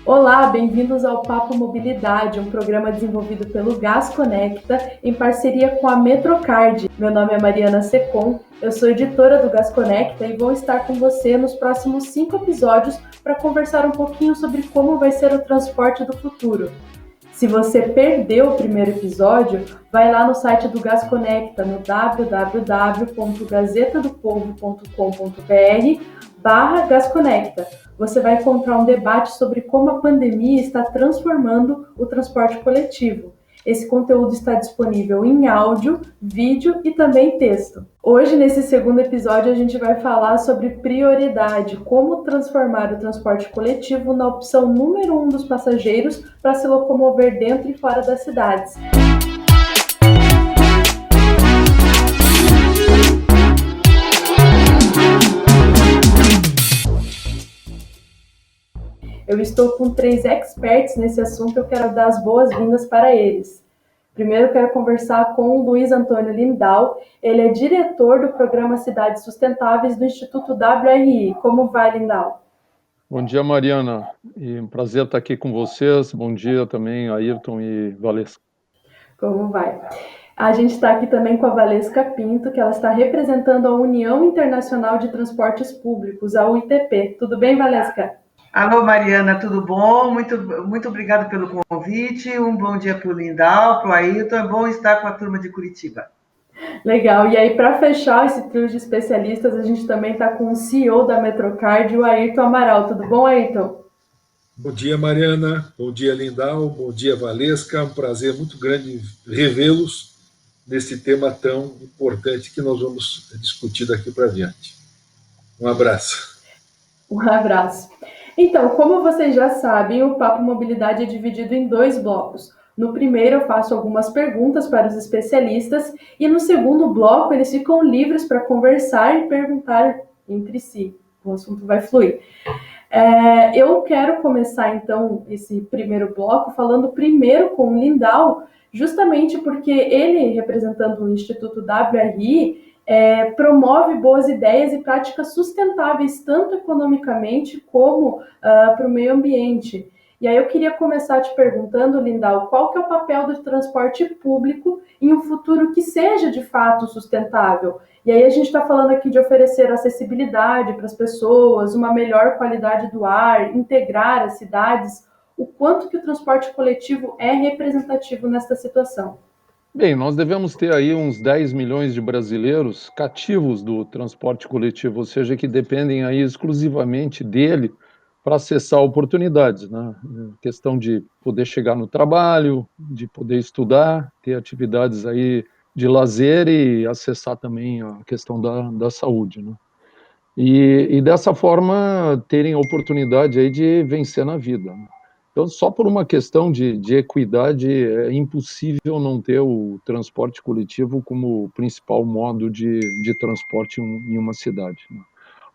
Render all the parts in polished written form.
Olá, bem-vindos ao Papo Mobilidade, um programa desenvolvido pelo Gás Conecta em parceria com a Metrocard. Meu nome é Mariana Secom, eu sou editora do Gás Conecta e vou estar com você nos próximos 5 episódios para conversar um pouquinho sobre como vai ser o transporte do futuro. Se você perdeu o primeiro episódio, vai lá no site do Gás Conecta, no www.gazetadopovo.com.br/Gás Conecta. Você vai encontrar um debate sobre como a pandemia está transformando o transporte coletivo. Esse conteúdo está disponível em áudio, vídeo e também texto. Hoje, nesse segundo episódio, a gente vai falar sobre prioridade, como transformar o transporte coletivo na opção número 1 dos passageiros para se locomover dentro e fora das cidades. Eu estou com 3 experts nesse assunto, eu quero dar as boas-vindas para eles. Primeiro, quero conversar com o Luiz Antônio Lindau. Ele é diretor do Programa Cidades Sustentáveis do Instituto WRI. Como vai, Lindau? Bom dia, Mariana. E um prazer estar aqui com vocês. Bom dia também, Ayrton e Valesca. Como vai? A gente está aqui também com a Valesca Pinto, que ela está representando a União Internacional de Transportes Públicos, a UITP. Tudo bem, Valesca? Alô, Mariana, tudo bom? Muito obrigada pelo convite. Um bom dia para o Lindau, para o Ayrton. É bom estar com a turma de Curitiba. Legal. E aí, para fechar esse trio de especialistas, a gente também está com o CEO da Metrocard, o Ayrton Amaral. Tudo bom, Ayrton? Bom dia, Mariana. Bom dia, Lindau. Bom dia, Valesca. Um prazer muito grande revê-los nesse tema tão importante que nós vamos discutir daqui para diante. Um abraço. Um abraço. Então, como vocês já sabem, o Papo Mobilidade é dividido em 2 blocos. No primeiro, eu faço algumas perguntas para os especialistas e no segundo bloco, eles ficam livres para conversar e perguntar entre si. O assunto vai fluir. Eu quero começar, então, esse primeiro bloco falando primeiro com o Lindau, justamente porque ele, representando o Instituto WRI, promove boas ideias e práticas sustentáveis, tanto economicamente como para o meio ambiente. E aí eu queria começar te perguntando, Lindau, qual que é o papel do transporte público em um futuro que seja de fato sustentável? E aí a gente está falando aqui de oferecer acessibilidade para as pessoas, uma melhor qualidade do ar, integrar as cidades. O quanto que o transporte coletivo é representativo nesta situação? Bem, nós devemos ter aí uns 10 milhões de brasileiros cativos do transporte coletivo, ou seja, que dependem aí exclusivamente dele para acessar oportunidades, né? Questão de poder chegar no trabalho, de poder estudar, ter atividades aí de lazer e acessar também a questão da saúde, né? E dessa forma terem a oportunidade aí de vencer na vida, né? Então, só por uma questão de equidade, é impossível não ter o transporte coletivo como principal modo de transporte em uma cidade, né?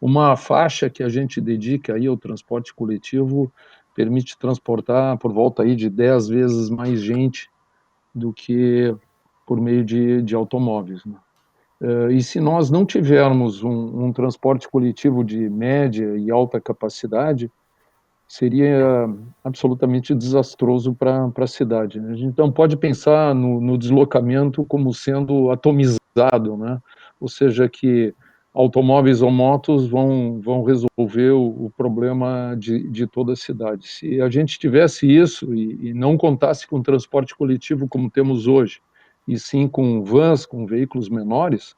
Uma faixa que a gente dedica aí ao transporte coletivo permite transportar por volta aí de 10 vezes mais gente do que por meio de automóveis, né? E se nós não tivermos um transporte coletivo de média e alta capacidade, seria absolutamente desastroso para a cidade, né? A gente não pode pensar no deslocamento como sendo atomizado, né? Ou seja, que automóveis ou motos vão resolver o problema de toda a cidade. Se a gente tivesse isso e não contasse com transporte coletivo como temos hoje, e sim com vans, com veículos menores,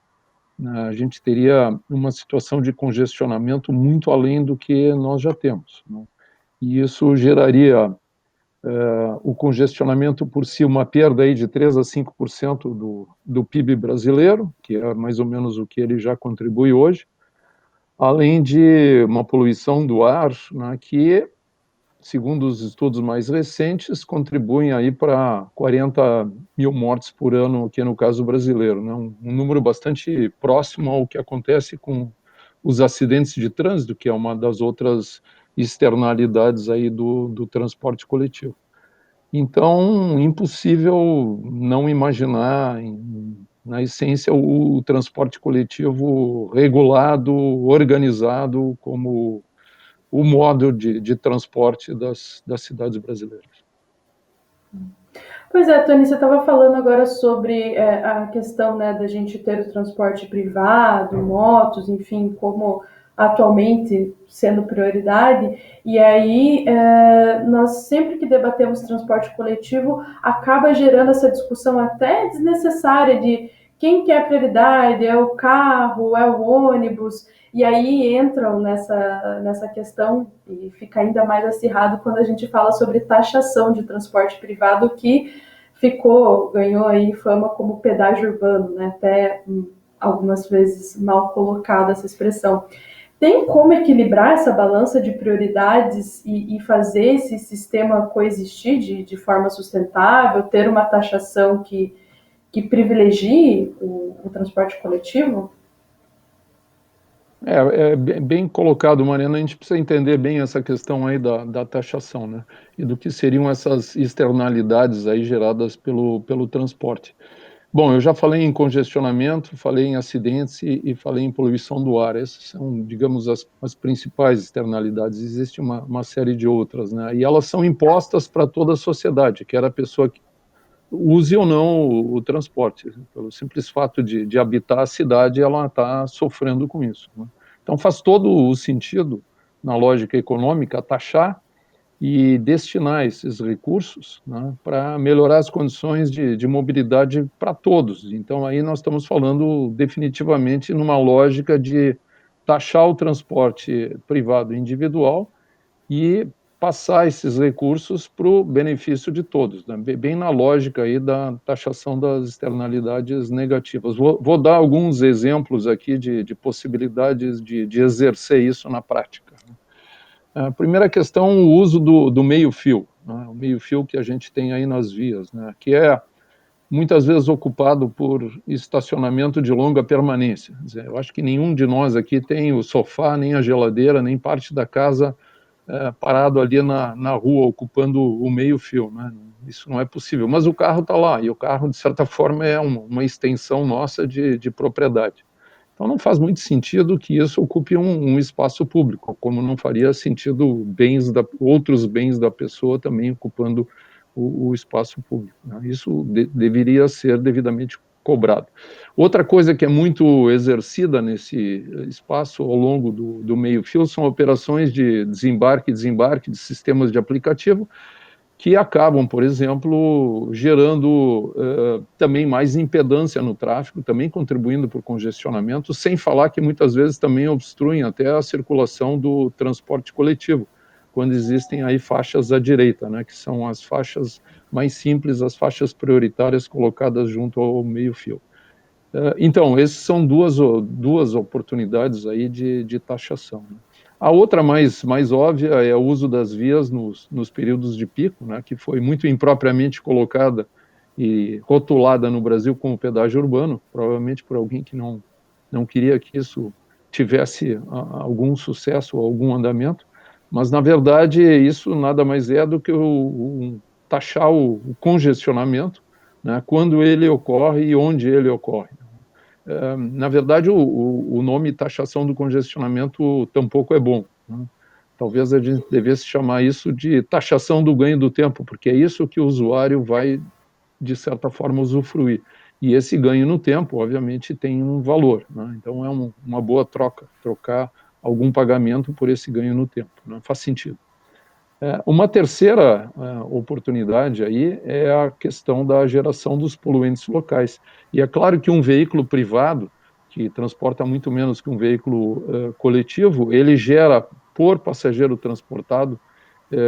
a gente teria uma situação de congestionamento muito além do que nós já temos, né? E isso geraria o congestionamento por si, uma perda aí de 3 a 5% do PIB brasileiro, que é mais ou menos o que ele já contribui hoje, além de uma poluição do ar, né, que, segundo os estudos mais recentes, contribuem aí para 40 mil mortes por ano aqui no caso brasileiro, né? Um número bastante próximo ao que acontece com os acidentes de trânsito, que é uma das outras externalidades aí do transporte coletivo. Então, impossível não imaginar, na essência, o transporte coletivo regulado, organizado como o modo de transporte das cidades brasileiras. Pois é, Tony, você estava falando agora sobre a questão, né, da gente ter o transporte privado, motos, enfim, como atualmente sendo prioridade, e aí nós sempre que debatemos transporte coletivo, acaba gerando essa discussão até desnecessária de quem que é a prioridade, é o carro, é o ônibus, e aí entram nessa questão e fica ainda mais acirrado quando a gente fala sobre taxação de transporte privado, que ganhou aí fama como pedágio urbano, né? Até algumas vezes mal colocada essa expressão. Tem como equilibrar essa balança de prioridades e fazer esse sistema coexistir de forma sustentável, ter uma taxação que privilegie o transporte coletivo? É bem colocado, Mariana. A gente precisa entender bem essa questão aí da taxação, né? E do que seriam essas externalidades aí geradas pelo transporte. Bom, eu já falei em congestionamento, falei em acidentes e falei em poluição do ar. Essas são, digamos, as principais externalidades. Existe uma série de outras, né? E elas são impostas para toda a sociedade, quer a pessoa que use ou não o transporte. Pelo simples fato de habitar a cidade, ela está sofrendo com isso, né? Então faz todo o sentido, na lógica econômica, taxar e destinar esses recursos, né, para melhorar as condições de mobilidade para todos. Então aí nós estamos falando definitivamente numa lógica de taxar o transporte privado individual e passar esses recursos para o benefício de todos, né? Bem na lógica aí da taxação das externalidades negativas. Vou dar alguns exemplos aqui de possibilidades de exercer isso na prática. A primeira questão, o uso do meio-fio, né? O meio-fio que a gente tem aí nas vias, né? Que é muitas vezes ocupado por estacionamento de longa permanência. Quer dizer, eu acho que nenhum de nós aqui tem o sofá, nem a geladeira, nem parte da casa parado ali na rua, ocupando o meio-fio, né? Isso não é possível, mas o carro está lá, e o carro, de certa forma, é uma extensão nossa de propriedade. Então não faz muito sentido que isso ocupe um espaço público, como não faria sentido outros bens da pessoa também ocupando o espaço público, né? Isso deveria ser devidamente cobrado. Outra coisa que é muito exercida nesse espaço ao longo do meio-fio são operações de desembarque e desembarque de sistemas de aplicativo que acabam, por exemplo, gerando também mais impedância no tráfego, também contribuindo para o congestionamento, sem falar que muitas vezes também obstruem até a circulação do transporte coletivo, quando existem aí faixas à direita, né, que são as faixas mais simples, as faixas prioritárias colocadas junto ao meio-fio. Então, essas são duas oportunidades aí de taxação, né? A outra mais óbvia é o uso das vias nos períodos de pico, né, que foi muito impropriamente colocada e rotulada no Brasil como pedágio urbano, provavelmente por alguém que não queria que isso tivesse algum sucesso ou algum andamento, mas, na verdade, isso nada mais é do que taxar o congestionamento, né, quando ele ocorre e onde ele ocorre. Na verdade, o nome taxação do congestionamento tampouco é bom, né? Talvez a gente devesse chamar isso de taxação do ganho do tempo, porque é isso que o usuário vai, de certa forma, usufruir. E esse ganho no tempo, obviamente, tem um valor, né? Então é uma boa trocar algum pagamento por esse ganho no tempo, né? Faz sentido. Uma terceira oportunidade aí é a questão da geração dos poluentes locais. E é claro que um veículo privado, que transporta muito menos que um veículo coletivo, ele gera, por passageiro transportado,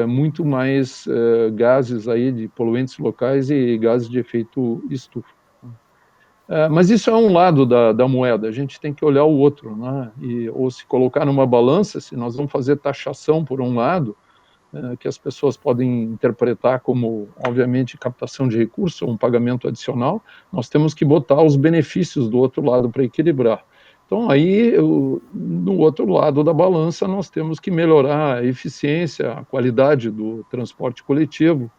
muito mais gases aí de poluentes locais e gases de efeito estufa. Mas isso é um lado da moeda, a gente tem que olhar o outro, né? Ou se colocar numa balança, se nós vamos fazer taxação por um lado, que as pessoas podem interpretar como, obviamente, captação de recursos ou um pagamento adicional, nós temos que botar os benefícios do outro lado para equilibrar. Então, aí, no outro lado da balança, nós temos que melhorar a eficiência, a qualidade do transporte coletivo.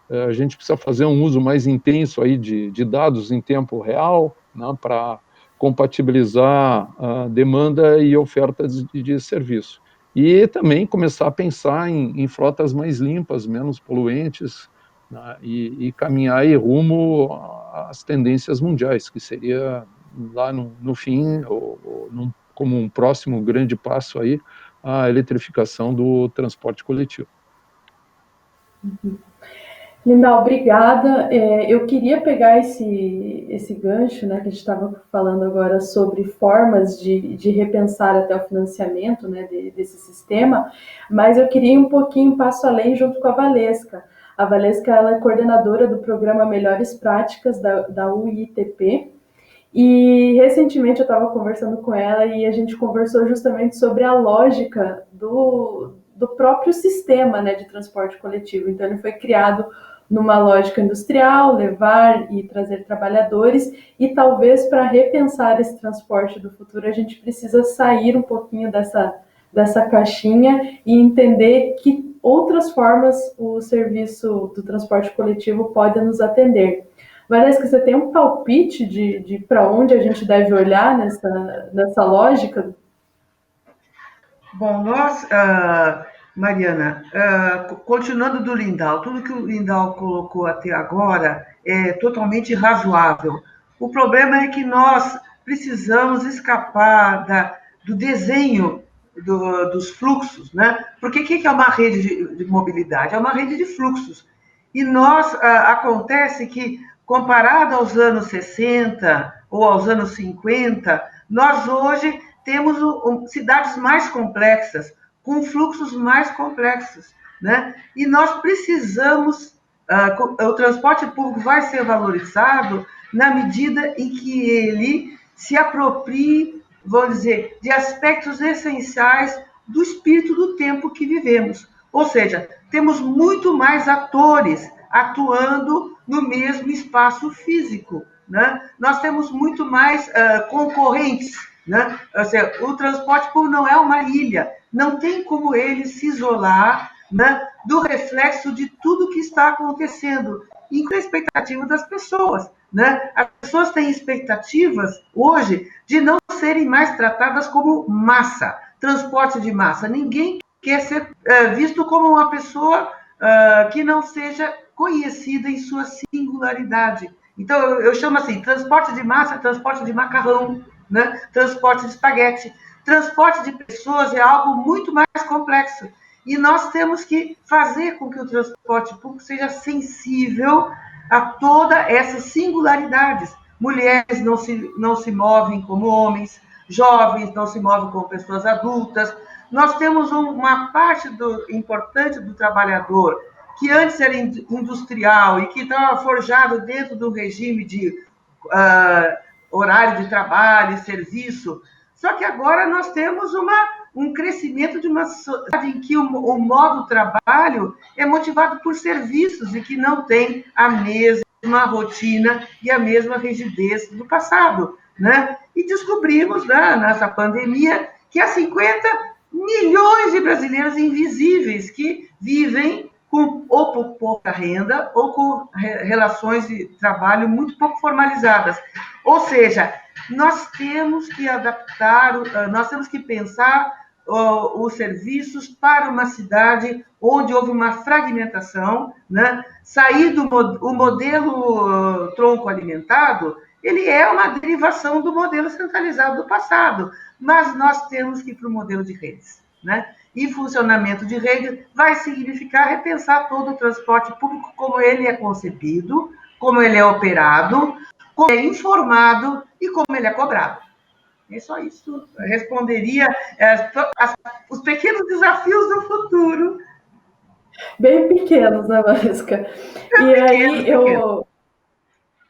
A gente precisa fazer um uso mais intenso aí de dados em tempo real, né, para compatibilizar a demanda e oferta de serviço. e também começar a pensar em frotas mais limpas, menos poluentes, né, e caminhar aí rumo às tendências mundiais, que seria lá no fim, como um próximo grande passo aí, a eletrificação do transporte coletivo. Lindal, obrigada. Eu queria pegar esse gancho, né, que a gente estava falando agora sobre formas de repensar até o financiamento, né, desse sistema, mas eu queria ir um pouquinho passo além junto com a Valesca. A Valesca, ela é coordenadora do programa Melhores Práticas da UITP, e recentemente eu estava conversando com ela e a gente conversou justamente sobre a lógica do próprio sistema, né, de transporte coletivo. Então, ele foi criado numa lógica industrial, levar e trazer trabalhadores, e talvez para repensar esse transporte do futuro a gente precisa sair um pouquinho dessa caixinha e entender que outras formas o serviço do transporte coletivo pode nos atender. Valesca, você tem um palpite de para onde a gente deve olhar nessa lógica? Bom, Mariana, continuando do Lindau, tudo que o Lindau colocou até agora é totalmente razoável. O problema é que nós precisamos escapar do desenho dos fluxos, né? Porque o que é uma rede de mobilidade? É uma rede de fluxos. E acontece que, comparado aos anos 60 ou aos anos 50, nós hoje temos cidades mais complexas, com fluxos mais complexos, né? E nós precisamos, o transporte público vai ser valorizado na medida em que ele se aproprie, vamos dizer, de aspectos essenciais do espírito do tempo que vivemos. Ou seja, temos muito mais atores atuando no mesmo espaço físico, né? Nós temos muito mais concorrentes, né? Ou seja, o transporte público não é uma ilha, não tem como ele se isolar, né, do reflexo de tudo que está acontecendo, incluindo a expectativa das pessoas. Né? As pessoas têm expectativas hoje de não serem mais tratadas como massa, transporte de massa. Ninguém quer ser visto como uma pessoa que não seja conhecida em sua singularidade. Então, eu chamo assim, transporte de massa, transporte de macarrão, né? Transporte de espaguete. Transporte de pessoas é algo muito mais complexo. E nós temos que fazer com que o transporte público seja sensível a todas essas singularidades. Mulheres não se movem como homens, jovens não se movem como pessoas adultas. Nós temos uma parte importante do trabalhador que antes era industrial e que estava forjado dentro do regime de horário de trabalho e serviço. Só que agora nós temos um crescimento de uma sociedade em que o modo de trabalho é motivado por serviços e que não tem a mesma rotina e a mesma rigidez do passado. Né? E descobrimos, né, nessa pandemia, que há 50 milhões de brasileiros invisíveis que vivem ou por pouca renda ou com relações de trabalho muito pouco formalizadas. Ou seja, nós temos que adaptar, nós temos que pensar os serviços para uma cidade onde houve uma fragmentação, né? Sair do modelo tronco alimentado, ele é uma derivação do modelo centralizado do passado, mas nós temos que ir para o modelo de redes, né? E funcionamento de rede vai significar repensar todo o transporte público, como ele é concebido, como ele é operado, como é informado e como ele é cobrado. É só isso. Eu responderia os pequenos desafios do futuro. Bem pequenos, né, Valesca? E aí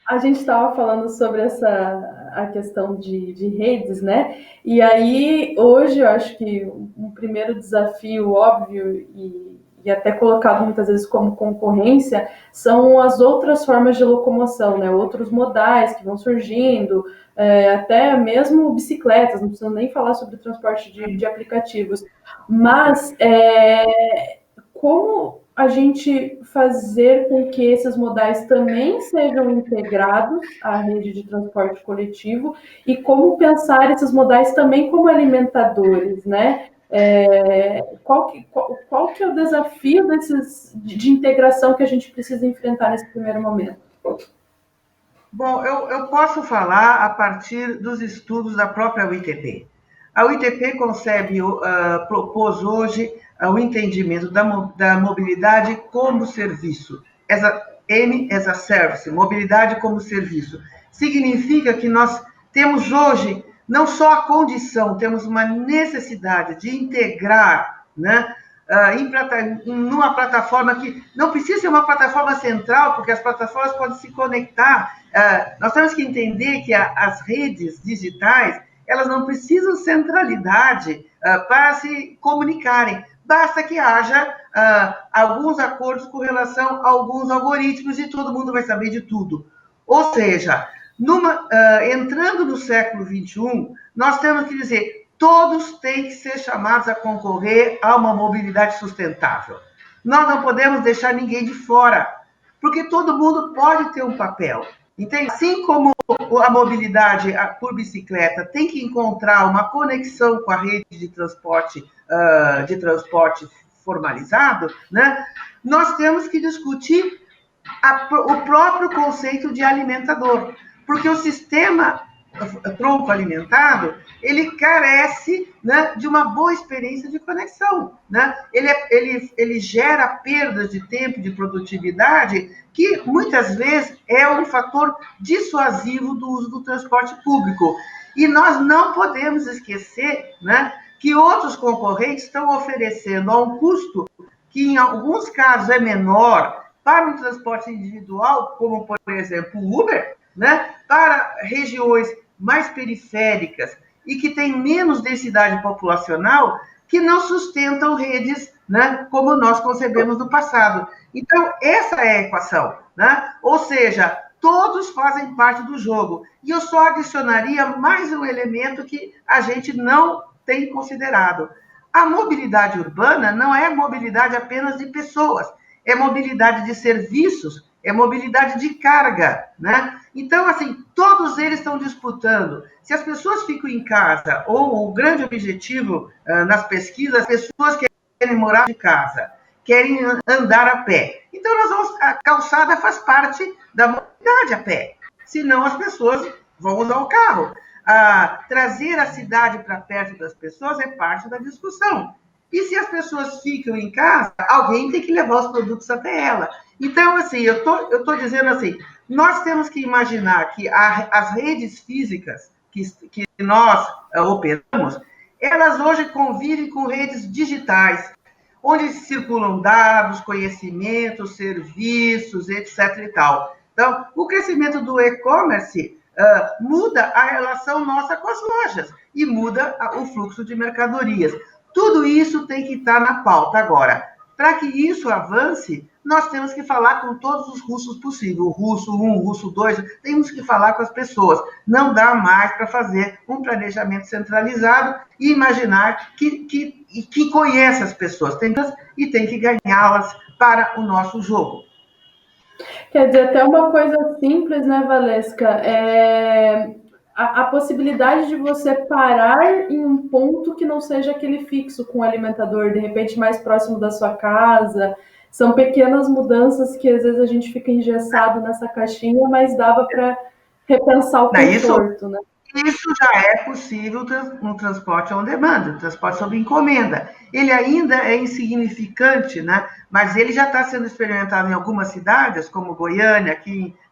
a gente estava falando sobre a questão de redes, né? E aí, hoje, eu acho que um primeiro desafio óbvio e até colocado muitas vezes como concorrência são as outras formas de locomoção, né? Outros modais que vão surgindo, até mesmo bicicletas, não preciso nem falar sobre o transporte de aplicativos. Mas como a gente fazer com que esses modais também sejam integrados à rede de transporte coletivo e como pensar esses modais também como alimentadores, né? Qual que é o desafio de integração que a gente precisa enfrentar nesse primeiro momento? Bom, eu posso falar a partir dos estudos da própria UITP. A UITP propôs hoje o entendimento da mobilidade como serviço. M as a service, mobilidade como serviço. Significa que nós temos hoje não só a condição, temos uma necessidade de integrar, né, numa plataforma que não precisa ser uma plataforma central, porque as plataformas podem se conectar. Nós temos que entender que as redes digitais, elas não precisam centralidade para se comunicarem. Basta que haja alguns acordos com relação a alguns algoritmos e todo mundo vai saber de tudo. Ou seja, entrando no século XXI, nós temos que dizer, todos têm que ser chamados a concorrer a uma mobilidade sustentável. Nós não podemos deixar ninguém de fora, porque todo mundo pode ter um papel. Entende? Assim como a mobilidade por bicicleta tem que encontrar uma conexão com a rede de transporte formalizado, né? Nós temos que discutir o próprio conceito de alimentador, porque o sistema tronco alimentado, ele carece, né, de uma boa experiência de conexão, né? Ele gera perdas de tempo, de produtividade, que muitas vezes é um fator dissuasivo do uso do transporte público. E nós não podemos esquecer, né, que outros concorrentes estão oferecendo a um custo que, em alguns casos, é menor para um transporte individual, como, por exemplo, o Uber, né, para regiões mais periféricas e que têm menos densidade populacional, que não sustentam redes, né, como nós concebemos no passado. Então, essa é a equação, né? Ou seja, todos fazem parte do jogo. E eu só adicionaria mais um elemento que a gente não tem considerado. A mobilidade urbana não é mobilidade apenas de pessoas, é mobilidade de serviços, é mobilidade de carga, né? Então, assim, todos eles estão disputando. Se as pessoas ficam em casa, ou o grande objetivo nas pesquisas, as pessoas querem morar de casa, querem andar a pé. Então, a calçada faz parte da mobilidade a pé. Senão, as pessoas vão usar o carro. Trazer a cidade para perto das pessoas é parte da discussão. E se as pessoas ficam em casa, alguém tem que levar os produtos até ela. Então, assim, eu tô dizendo assim, nós temos que imaginar que as redes físicas que nós operamos, elas hoje convivem com redes digitais, onde circulam dados, conhecimentos, serviços, etc. e tal. Então, o crescimento do e-commerce muda a relação nossa com as lojas e muda o fluxo de mercadorias. Tudo isso tem que estar na pauta agora. Para que isso avance, nós temos que falar com todos os russos possíveis. O russo 1, o russo 2, temos que falar com as pessoas. Não dá mais para fazer um planejamento centralizado e imaginar que conhece as pessoas e tem que ganhá-las para o nosso jogo. Quer dizer, até uma coisa simples, né, Valesca? A possibilidade de você parar em um ponto que não seja aquele fixo com o alimentador, de repente mais próximo da sua casa. São pequenas mudanças que às vezes a gente fica engessado nessa caixinha, mas dava para repensar o conforto, né? Isso já é possível no transporte on demand, no transporte sob encomenda. Ele ainda é insignificante, né? Mas ele já está sendo experimentado em algumas cidades, como Goiânia,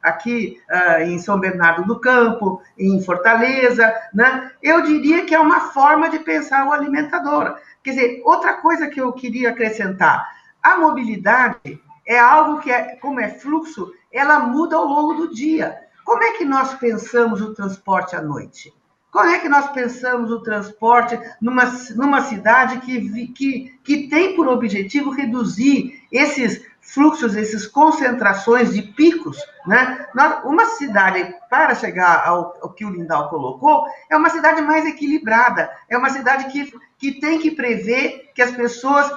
aqui em São Bernardo do Campo, em Fortaleza, né? Eu diria que é uma forma de pensar o alimentador. Quer dizer, outra coisa que eu queria acrescentar, a mobilidade é algo que, como é fluxo, ela muda ao longo do dia. Como é que nós pensamos o transporte à noite? Como é que nós pensamos o transporte numa cidade que tem por objetivo reduzir esses fluxos, essas concentrações de picos, né? Uma cidade, para chegar ao que o Lindau colocou, é uma cidade mais equilibrada, é uma cidade que tem que prever que as pessoas,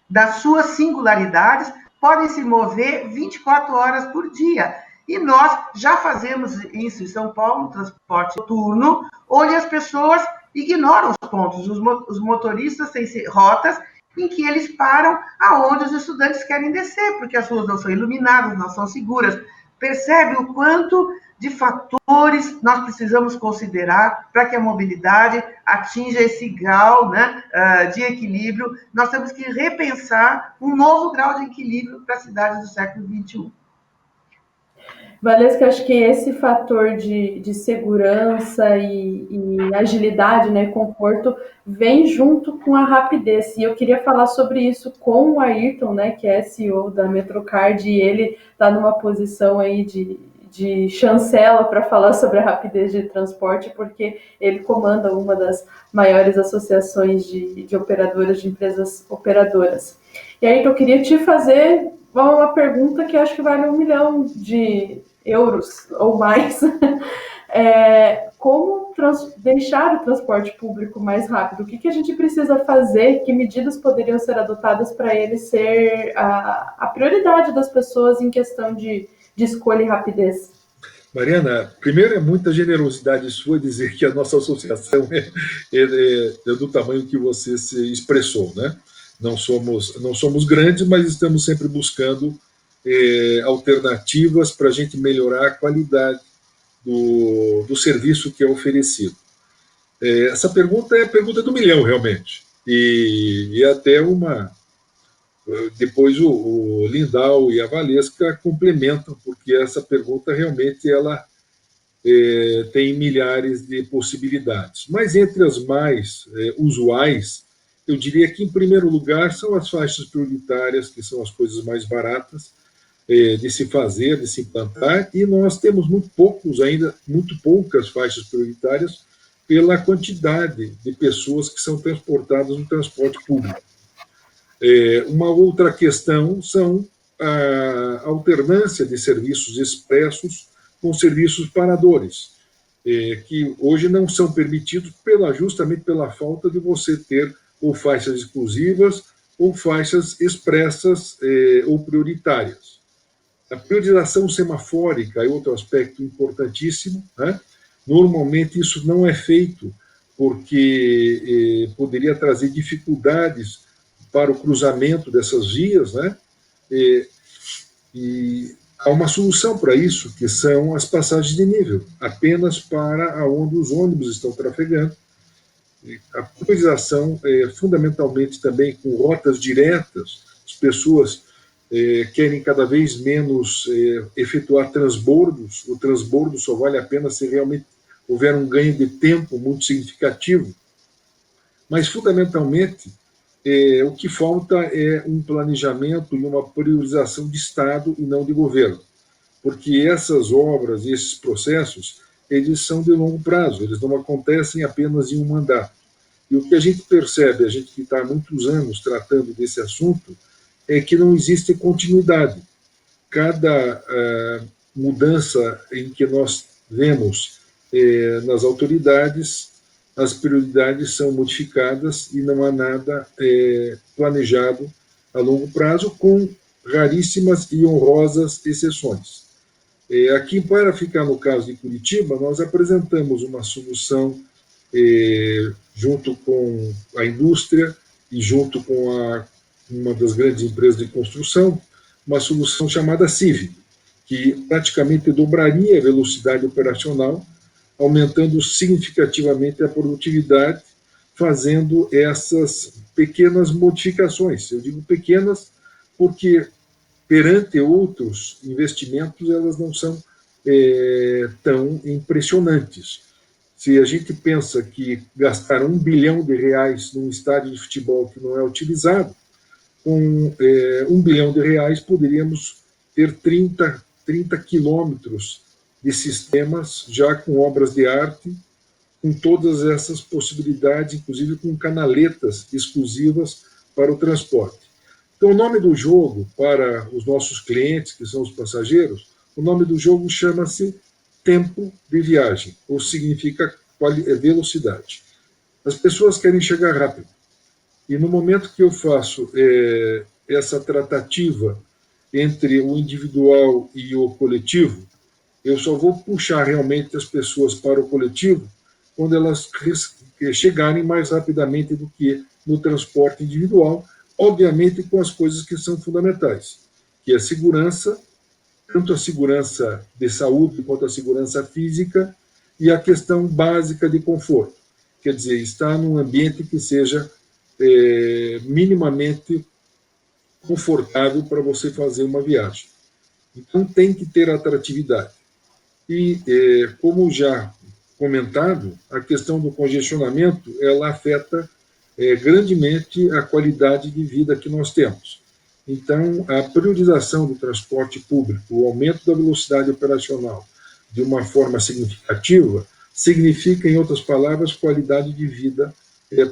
das suas singularidades, podem se mover 24 horas por dia. E nós já fazemos isso em São Paulo, no transporte noturno, onde as pessoas ignoram os pontos. Os motoristas têm rotas em que eles param aonde os estudantes querem descer, porque as ruas não são iluminadas, não são seguras. Percebe o quanto de fatores nós precisamos considerar para que a mobilidade atinja esse grau, né, de equilíbrio. Nós temos que repensar um novo grau de equilíbrio para a cidade do século XXI. Valesca, acho que esse fator de segurança e agilidade, né, conforto, vem junto com a rapidez. E eu queria falar sobre isso com o Ayrton, né, que é CEO da Metrocard, e ele está numa posição aí de chancela para falar sobre a rapidez de transporte, porque ele comanda uma das maiores associações de operadoras, de empresas operadoras. E aí, eu queria te fazer uma pergunta que acho que vale 1 milhão de euros ou mais. Como deixar o transporte público mais rápido? O que a gente precisa fazer? Que medidas poderiam ser adotadas para ele ser a prioridade das pessoas em questão de escolha e rapidez? Mariana, primeiro é muita generosidade sua dizer que a nossa associação é do tamanho que você se expressou, né? Não somos grandes, mas estamos sempre buscando alternativas para a gente melhorar a qualidade do serviço que é oferecido. Essa pergunta é a pergunta do milhão, realmente. E até depois o Lindau e a Valesca complementam, porque essa pergunta realmente ela tem milhares de possibilidades. Mas entre as mais usuais, eu diria que, em primeiro lugar, são as faixas prioritárias, que são as coisas mais baratas de se fazer, de se implantar, e nós temos muito poucas faixas prioritárias pela quantidade de pessoas que são transportadas no transporte público. Uma outra questão são a alternância de serviços expressos com serviços paradores, que hoje não são permitidos justamente pela falta de você ter ou faixas exclusivas ou faixas expressas ou prioritárias. A priorização semafórica é outro aspecto importantíssimo, né? Normalmente isso não é feito porque poderia trazer dificuldades para o cruzamento dessas vias, né? E há uma solução para isso, que são as passagens de nível, apenas para onde os ônibus estão trafegando. A priorização fundamentalmente também com rotas diretas, as pessoas querem cada vez menos efetuar transbordos. O transbordo só vale a pena se realmente houver um ganho de tempo muito significativo. Mas, fundamentalmente, o que falta é um planejamento e uma priorização de Estado e não de governo. Porque essas obras e esses processos, eles são de longo prazo, eles não acontecem apenas em um mandato. E o que a gente percebe, a gente que está há muitos anos tratando desse assunto, é que não existe continuidade. Cada mudança em que nós vemos nas autoridades, as prioridades são modificadas e não há nada planejado a longo prazo, com raríssimas e honrosas exceções. Aqui, para ficar no caso de Curitiba, nós apresentamos uma solução junto com a indústria e junto com uma das grandes empresas de construção, uma solução chamada CIV, que praticamente dobraria a velocidade operacional, aumentando significativamente a produtividade, fazendo essas pequenas modificações. Eu digo pequenas porque, perante outros investimentos, elas não são tão impressionantes. Se a gente pensa que gastar R$1 bilhão num estádio de futebol que não é utilizado, com R$1 bilhão poderíamos ter 30 quilômetros de sistemas já com obras de arte, com todas essas possibilidades, inclusive com canaletas exclusivas para o transporte. Então, o nome do jogo para os nossos clientes, que são os passageiros, o nome do jogo chama-se tempo de viagem, ou significa velocidade. As pessoas querem chegar rápido. E no momento que eu faço essa tratativa entre o individual e o coletivo, eu só vou puxar realmente as pessoas para o coletivo quando elas chegarem mais rapidamente do que no transporte individual, obviamente com as coisas que são fundamentais, que é a segurança, tanto a segurança de saúde quanto a segurança física e a questão básica de conforto. Quer dizer, estar num ambiente que seja minimamente confortável para você fazer uma viagem. Então, tem que ter atratividade. E, como já comentado, a questão do congestionamento, ela afeta grandemente a qualidade de vida que nós temos. Então, a priorização do transporte público, o aumento da velocidade operacional de uma forma significativa, significa, em outras palavras, qualidade de vida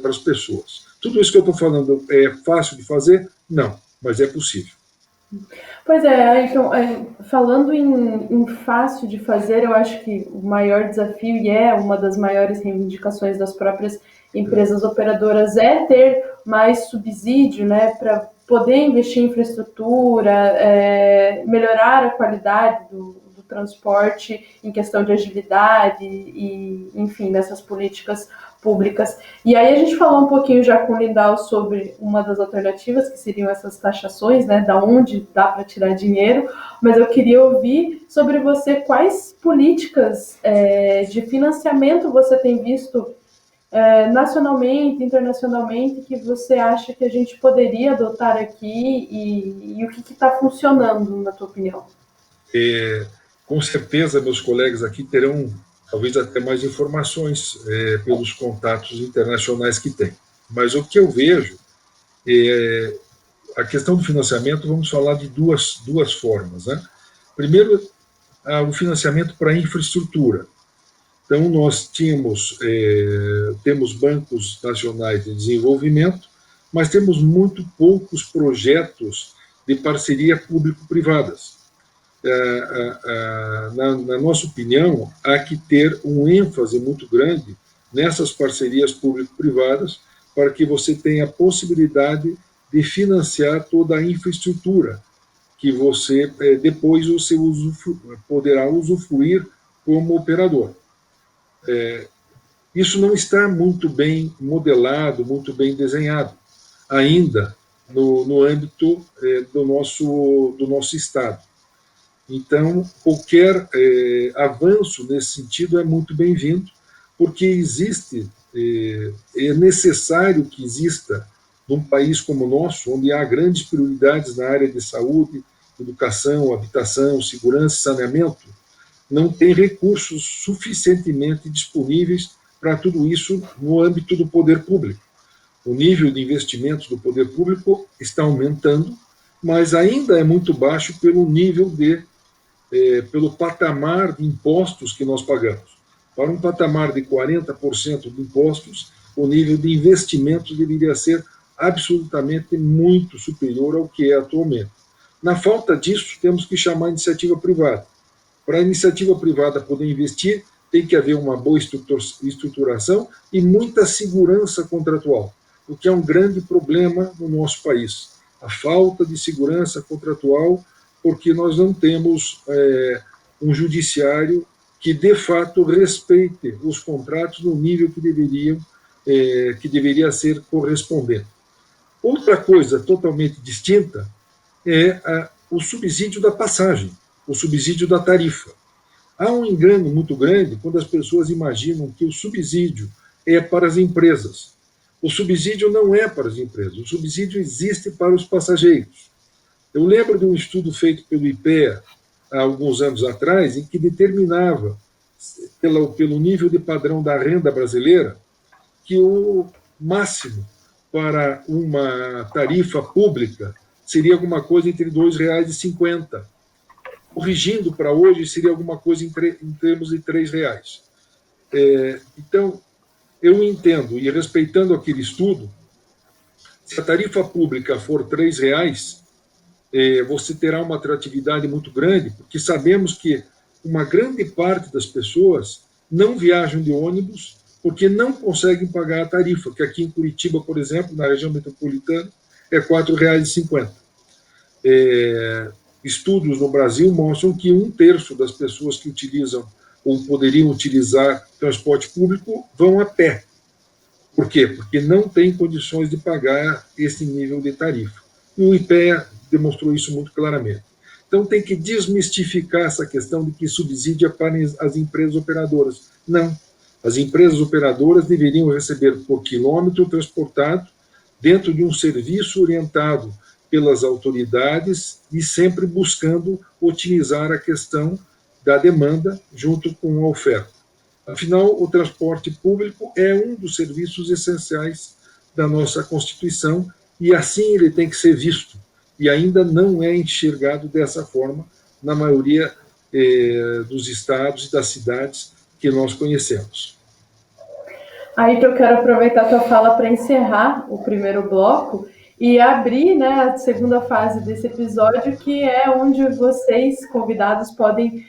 para as pessoas. Tudo isso que eu estou falando é fácil de fazer? Não, mas é possível. Pois é, então, falando em fácil de fazer, eu acho que o maior desafio, e é uma das maiores reivindicações das próprias empresas operadoras, é ter mais subsídio, né, para poder investir em infraestrutura, melhorar a qualidade do transporte em questão de agilidade e, enfim, dessas políticas públicas. E aí a gente falou um pouquinho já com o Lindau sobre uma das alternativas, que seriam essas taxações, né, da onde dá para tirar dinheiro, mas eu queria ouvir sobre você quais políticas de financiamento você tem visto nacionalmente, internacionalmente, que você acha que a gente poderia adotar aqui e o que está funcionando, na tua opinião? Com certeza, meus colegas aqui terão talvez até mais informações pelos contatos internacionais que têm. Mas o que eu vejo a questão do financiamento, vamos falar de duas formas, né? Primeiro, o financiamento para a infraestrutura. Então, nós temos bancos nacionais de desenvolvimento, mas temos muito poucos projetos de parceria público-privadas. Na nossa opinião, há que ter um ênfase muito grande nessas parcerias público-privadas para que você tenha a possibilidade de financiar toda a infraestrutura que depois você poderá usufruir como operador. Isso não está muito bem modelado, muito bem desenhado, ainda no âmbito do nosso Estado. Então, qualquer avanço nesse sentido é muito bem-vindo, porque é necessário que exista, num país como o nosso, onde há grandes prioridades na área de saúde, educação, habitação, segurança e saneamento, não tem recursos suficientemente disponíveis para tudo isso no âmbito do poder público. O nível de investimentos do poder público está aumentando, mas ainda é muito baixo pelo pelo patamar de impostos que nós pagamos. Para um patamar de 40% de impostos, o nível de investimento deveria ser absolutamente muito superior ao que é atualmente. Na falta disso, temos que chamar a iniciativa privada. Para a iniciativa privada poder investir, tem que haver uma boa estruturação e muita segurança contratual, o que é um grande problema no nosso país. A falta de segurança contratual, porque nós não temos um judiciário que, de fato, respeite os contratos no nível que deveria ser correspondente. Outra coisa totalmente distinta é o subsídio da passagem, o subsídio da tarifa. Há um engano muito grande quando as pessoas imaginam que o subsídio é para as empresas. O subsídio não é para as empresas, o subsídio existe para os passageiros. Eu lembro de um estudo feito pelo IPEA há alguns anos atrás, em que determinava, pelo nível de padrão da renda brasileira, que o máximo para uma tarifa pública seria alguma coisa entre R$ 2,50. Corrigindo para hoje, seria alguma coisa em termos de R$ 3. Então, eu entendo, e respeitando aquele estudo, se a tarifa pública for R$ 3, você terá uma atratividade muito grande, porque sabemos que uma grande parte das pessoas não viajam de ônibus porque não conseguem pagar a tarifa, que aqui em Curitiba, por exemplo, na região metropolitana, é R$ 4,50. Estudos no Brasil mostram que 1/3 das pessoas que utilizam ou poderiam utilizar transporte público vão a pé. Por quê? Porque não tem condições de pagar esse nível de tarifa. E o IPEA demonstrou isso muito claramente. Então, tem que desmistificar essa questão de que subsídio é para as empresas operadoras. Não. As empresas operadoras deveriam receber por quilômetro transportado dentro de um serviço orientado pelas autoridades e sempre buscando otimizar a questão da demanda junto com a oferta. Afinal, o transporte público é um dos serviços essenciais da nossa Constituição e assim ele tem que ser visto. E ainda não é enxergado dessa forma na maioria dos estados e das cidades que nós conhecemos. Aí eu quero aproveitar a tua fala para encerrar o primeiro bloco e abrir, né, a segunda fase desse episódio, que é onde vocês, convidados, podem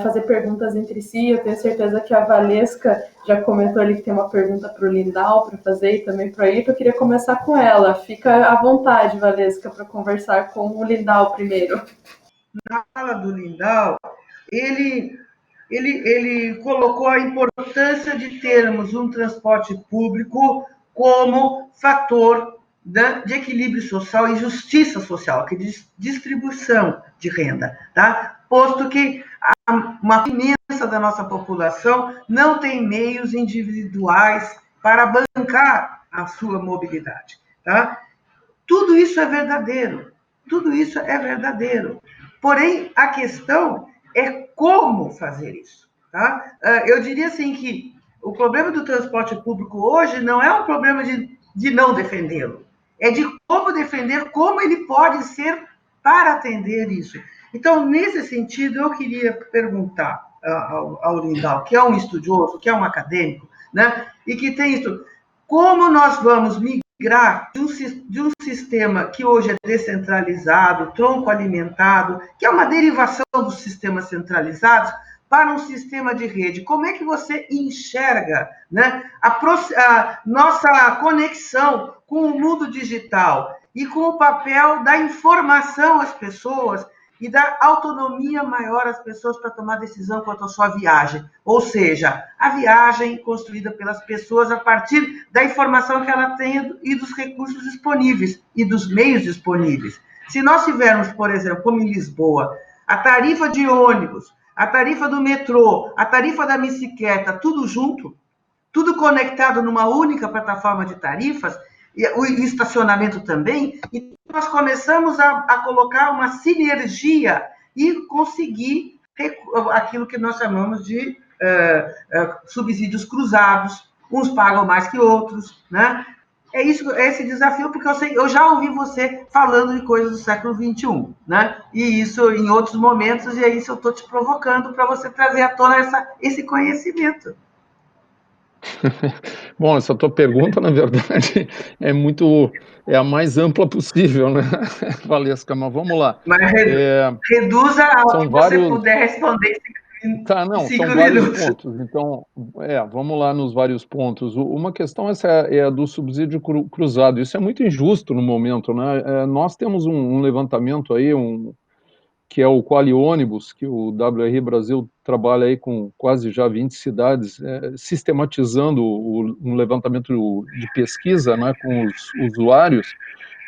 fazer perguntas entre si. Eu tenho certeza que a Valesca já comentou ali que tem uma pergunta para o Lindau para fazer e também para o Ayrton. Eu queria começar com ela. Fica à vontade, Valesca, para conversar com o Lindau primeiro. Na fala do Lindau, ele colocou a importância de termos um transporte público como fator de equilíbrio social e justiça social, que é distribuição de renda, tá? Posto que uma imensa da nossa população não tem meios individuais para bancar a sua mobilidade, tá? Tudo isso é verdadeiro, tudo isso é verdadeiro. Porém, a questão é como fazer isso, tá? Eu diria assim que o problema do transporte público hoje não é um problema de não defendê-lo, é de como defender, como ele pode ser para atender isso. Então, nesse sentido, eu queria perguntar ao Lindau, que é um estudioso, que é um acadêmico, né, e que tem isso, como nós vamos migrar de um sistema que hoje é descentralizado, tronco alimentado, que é uma derivação dos sistemas centralizados, para um sistema de rede. Como é que você enxerga, né, a nossa conexão com o mundo digital e com o papel da informação às pessoas e da autonomia maior às pessoas para tomar decisão quanto à sua viagem? Ou seja, a viagem construída pelas pessoas a partir da informação que ela tem e dos recursos disponíveis e dos meios disponíveis. Se nós tivermos, por exemplo, como em Lisboa, a tarifa de ônibus, a tarifa do metrô, a tarifa da bicicleta, tudo junto, tudo conectado numa única plataforma de tarifas, e o estacionamento também, e nós começamos a colocar uma sinergia e conseguir aquilo que nós chamamos de subsídios cruzados, uns pagam mais que outros, né? É esse desafio, porque eu já ouvi você falando de coisas do século XXI, né? E isso em outros momentos, e é isso eu estou te provocando para você trazer à tona esse conhecimento. Bom, essa tua pergunta, na verdade, é a mais ampla possível, né, Valesca? Mas vamos lá. Mas reduza ao que você puder responder Tá, não, em 5 são vários minutos. pontos. Então, vamos lá nos vários pontos. Uma questão essa é a do subsídio cruzado. Isso é muito injusto no momento, né? Nós temos um levantamento aí, que é o Quali Ônibus, que o WR Brasil trabalha aí com quase já 20 cidades, sistematizando um levantamento de pesquisa, né, com os usuários.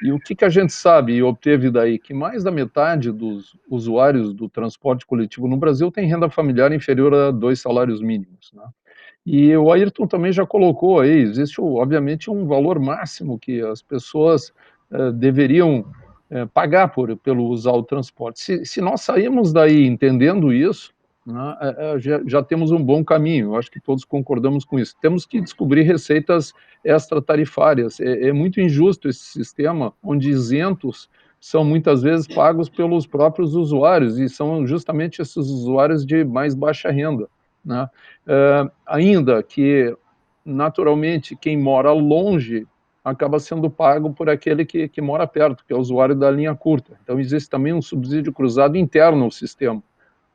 E o que a gente sabe e obteve daí? Que mais da metade dos usuários do transporte coletivo no Brasil tem renda familiar inferior a 2 salários mínimos, né? E o Ayrton também já colocou aí, existe obviamente um valor máximo que as pessoas deveriam pagar pelo usar o transporte. Se nós sairmos daí entendendo isso, né, já temos um bom caminho, eu acho que todos concordamos com isso. Temos que descobrir receitas extratarifárias. É muito injusto esse sistema, onde isentos são muitas vezes pagos pelos próprios usuários, e são justamente esses usuários de mais baixa renda, né? Ainda que, naturalmente, quem mora longe acaba sendo pago por aquele que mora perto, que é o usuário da linha curta. Então, existe também um subsídio cruzado interno ao sistema,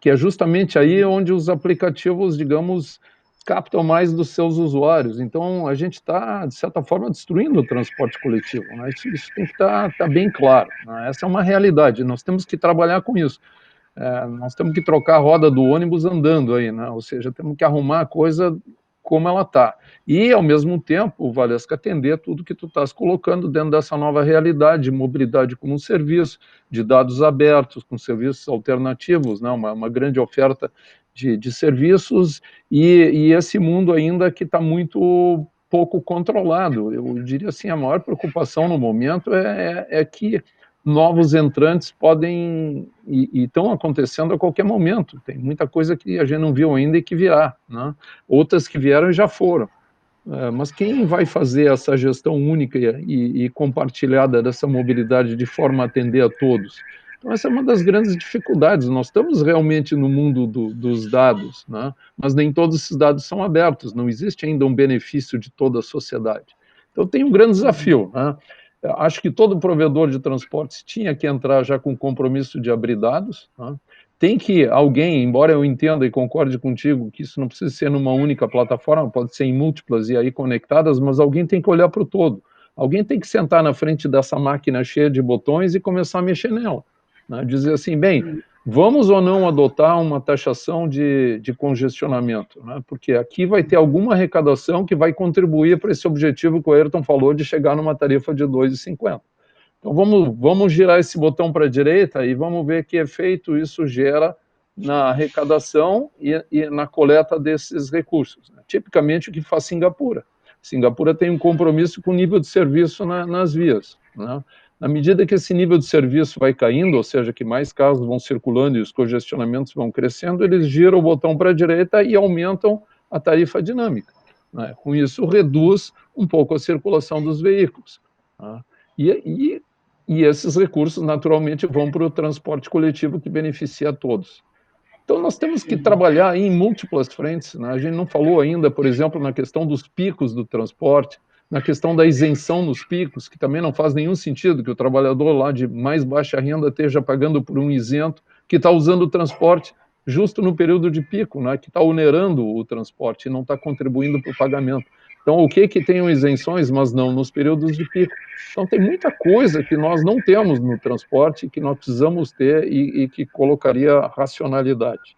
que é justamente aí onde os aplicativos, digamos, captam mais dos seus usuários. Então, a gente está, de certa forma, destruindo o transporte coletivo, né? Isso tem que estar bem claro, né? Essa é uma realidade, nós temos que trabalhar com isso. nós temos que trocar a roda do ônibus andando aí, né? Ou seja, temos que arrumar a coisa como ela está. E, ao mesmo tempo, Valesca, atender tudo que tu estás colocando dentro dessa nova realidade de mobilidade como um serviço, de dados abertos, com serviços alternativos, né? Uma grande oferta de serviços, e esse mundo ainda que está muito pouco controlado. Eu diria assim, a maior preocupação no momento é que novos entrantes podem e estão acontecendo a qualquer momento. Tem muita coisa que a gente não viu ainda e que virá, né? Outras que vieram e já foram. Mas quem vai fazer essa gestão única e compartilhada dessa mobilidade de forma a atender a todos? Então, essa é uma das grandes dificuldades. Nós estamos realmente no mundo dos dados, né? Mas nem todos esses dados são abertos, não existe ainda um benefício de toda a sociedade. Então, tem um grande desafio, né? Acho que todo provedor de transportes tinha que entrar já com compromisso de abrir dados, né? Tem que alguém, embora eu entenda e concorde contigo que isso não precisa ser numa única plataforma, pode ser em múltiplas e aí conectadas, mas alguém tem que olhar para o todo. Alguém tem que sentar na frente dessa máquina cheia de botões e começar a mexer nela, né? Dizer assim, bem, vamos ou não adotar uma taxação de congestionamento, né? Porque aqui vai ter alguma arrecadação que vai contribuir para esse objetivo que o Ayrton falou de chegar numa tarifa de 2,50. Então, vamos girar esse botão para a direita e vamos ver que efeito isso gera na arrecadação e na coleta desses recursos, né? Tipicamente o que faz Singapura. Singapura tem um compromisso com o nível de serviço nas vias, né? Na medida que esse nível de serviço vai caindo, ou seja, que mais carros vão circulando e os congestionamentos vão crescendo, eles giram o botão para a direita e aumentam a tarifa dinâmica, né? Com isso, reduz um pouco a circulação dos veículos, né? E esses recursos, naturalmente, vão para o transporte coletivo que beneficia a todos. Então, nós temos que trabalhar em múltiplas frentes, né? A gente não falou ainda, por exemplo, na questão dos picos do transporte, na questão da isenção nos picos, que também não faz nenhum sentido que o trabalhador lá de mais baixa renda esteja pagando por um isento que está usando o transporte justo no período de pico, né? Que está onerando o transporte e não está contribuindo para o pagamento. Então, o que tenham isenções, mas não nos períodos de pico. Então, tem muita coisa que nós não temos no transporte, que nós precisamos ter e que colocaria racionalidade.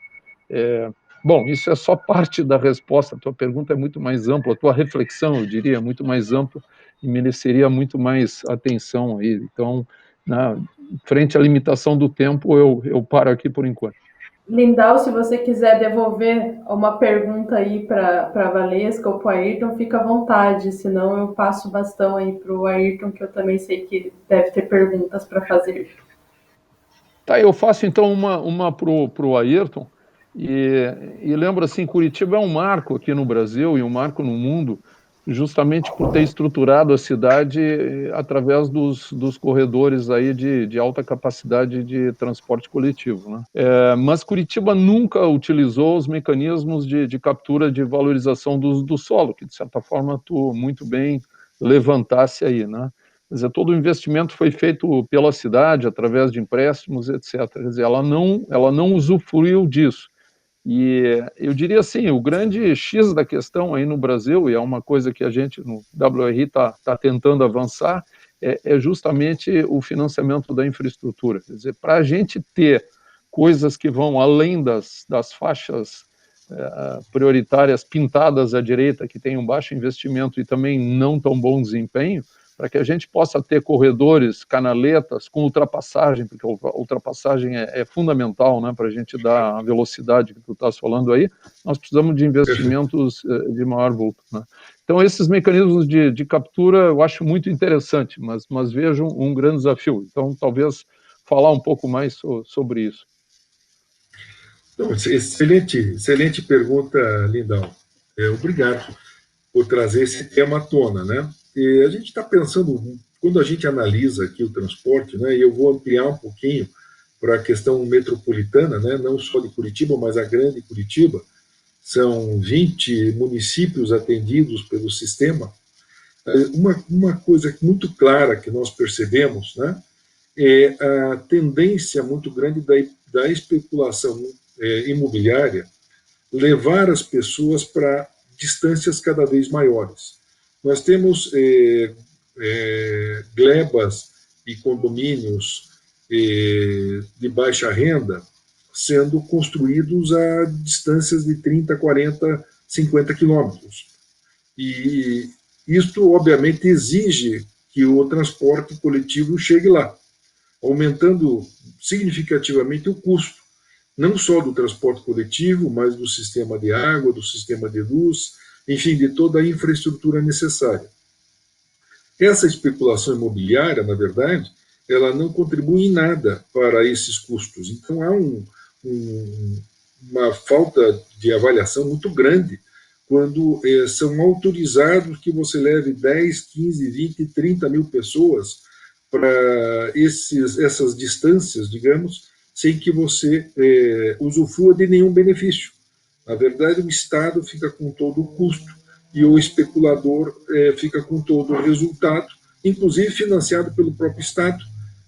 Bom, isso é só parte da resposta. A tua pergunta é muito mais ampla, a tua reflexão, eu diria, é muito mais ampla e mereceria muito mais atenção aí. Então, frente à limitação do tempo, eu paro aqui por enquanto. Lindau, se você quiser devolver uma pergunta aí para a Valesca ou para o Ayrton, fica à vontade, senão eu passo o bastão aí para o Ayrton, que eu também sei que deve ter perguntas para fazer. Tá, eu faço então uma para o Ayrton, e lembro assim, Curitiba é um marco aqui no Brasil e um marco no mundo, justamente por ter estruturado a cidade através dos corredores aí de alta capacidade de transporte coletivo, né? Mas Curitiba nunca utilizou os mecanismos de captura de valorização do solo, que de certa forma tu muito bem levantasse aí, né? Quer dizer, todo o investimento foi feito pela cidade, através de empréstimos, etc. Quer dizer, ela não usufruiu disso. E eu diria assim, o grande X da questão aí no Brasil, e é uma coisa que a gente no WRI está tentando avançar, é justamente o financiamento da infraestrutura. Quer dizer, para a gente ter coisas que vão além das faixas prioritárias pintadas à direita, que tem um baixo investimento e também não tão bom desempenho, para que a gente possa ter corredores, canaletas com ultrapassagem, porque a ultrapassagem é fundamental, né, para a gente dar a velocidade que tu estás falando aí, nós precisamos de investimentos de maior vulto, né? Então, esses mecanismos de captura eu acho muito interessante, mas vejo um grande desafio. Então, talvez falar um pouco mais sobre isso. Não, excelente pergunta, Lindão. Obrigado por trazer esse tema à tona, né? E a gente está pensando, quando a gente analisa aqui o transporte, né, e eu vou ampliar um pouquinho para a questão metropolitana, né, não só de Curitiba, mas a grande Curitiba, são 20 municípios atendidos pelo sistema. Uma coisa muito clara que nós percebemos, né, é a tendência muito grande da especulação imobiliária levar as pessoas para distâncias cada vez maiores. Nós temos glebas e condomínios de baixa renda, sendo construídos a distâncias de 30, 40, 50 quilômetros. E isto, obviamente, exige que o transporte coletivo chegue lá, aumentando significativamente o custo, não só do transporte coletivo, mas do sistema de água, do sistema de luz, enfim, de toda a infraestrutura necessária. Essa especulação imobiliária, na verdade, ela não contribui em nada para esses custos. Então, há uma falta de avaliação muito grande quando são autorizados que você leve 10, 15, 20, 30 mil pessoas para essas distâncias, digamos, sem que você usufrua de nenhum benefício. Na verdade, o Estado fica com todo o custo e o especulador fica com todo o resultado, inclusive financiado pelo próprio Estado,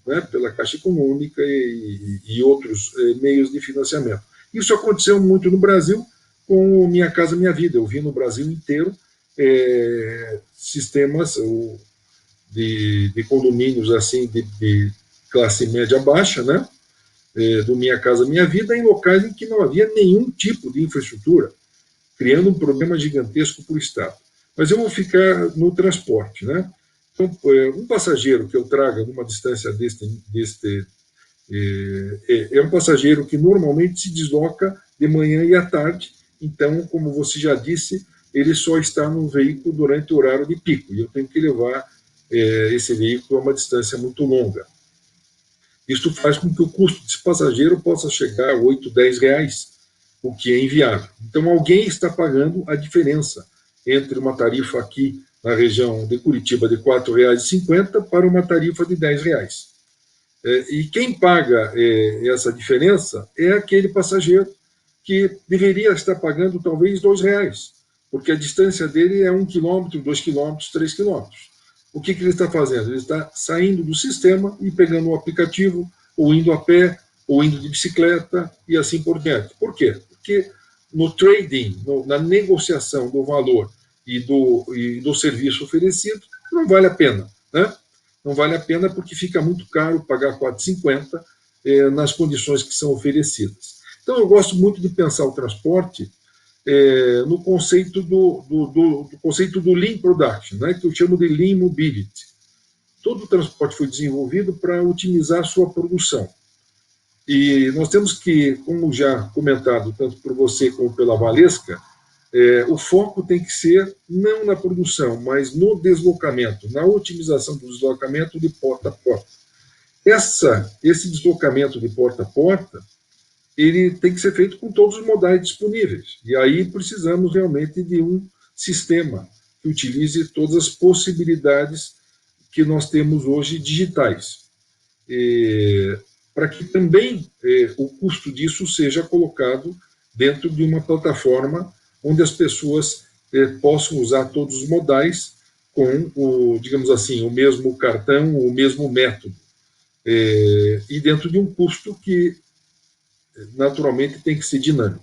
né, pela Caixa Econômica e outros meios de financiamento. Isso aconteceu muito no Brasil com o Minha Casa Minha Vida. Eu vi no Brasil inteiro sistemas de condomínios assim de classe média baixa, né, do Minha Casa Minha Vida, em locais em que não havia nenhum tipo de infraestrutura, criando um problema gigantesco para o Estado. Mas eu vou ficar no transporte, né? Então, um passageiro que eu traga numa distância é um passageiro que normalmente se desloca de manhã e à tarde. Então, como você já disse, ele só está no veículo durante o horário de pico, e eu tenho que levar esse veículo a uma distância muito longa. Isso faz com que o custo desse passageiro possa chegar a 8, 10 reais, o que é inviável. Então, alguém está pagando a diferença entre uma tarifa aqui na região de Curitiba de R$ 4,50 para uma tarifa de R$ 10. E quem paga essa diferença é aquele passageiro que deveria estar pagando talvez R$ 2, porque a distância dele é 1 quilômetro, 2 quilômetros, 3 quilômetros. O que ele está fazendo? Ele está saindo do sistema e pegando o aplicativo, ou indo a pé, ou indo de bicicleta, e assim por diante. Por quê? Porque no trading, na negociação do valor e do serviço oferecido, não vale a pena, né? Não vale a pena porque fica muito caro pagar R$ 4,50 nas condições que são oferecidas. Então, eu gosto muito de pensar o transporte no conceito do conceito do Lean Production, né, que eu chamo de Lean Mobility. Todo o transporte foi desenvolvido para otimizar a sua produção. E nós temos que, como já comentado, tanto por você como pela Valesca, o foco tem que ser não na produção, mas no deslocamento, na otimização do deslocamento de porta a porta. Esse deslocamento de porta a porta, ele tem que ser feito com todos os modais disponíveis. E aí precisamos realmente de um sistema que utilize todas as possibilidades que nós temos hoje digitais, para que também o custo disso seja colocado dentro de uma plataforma onde as pessoas possam usar todos os modais com, digamos assim, o mesmo cartão, o mesmo método, e dentro de um custo que naturalmente tem que ser dinâmico.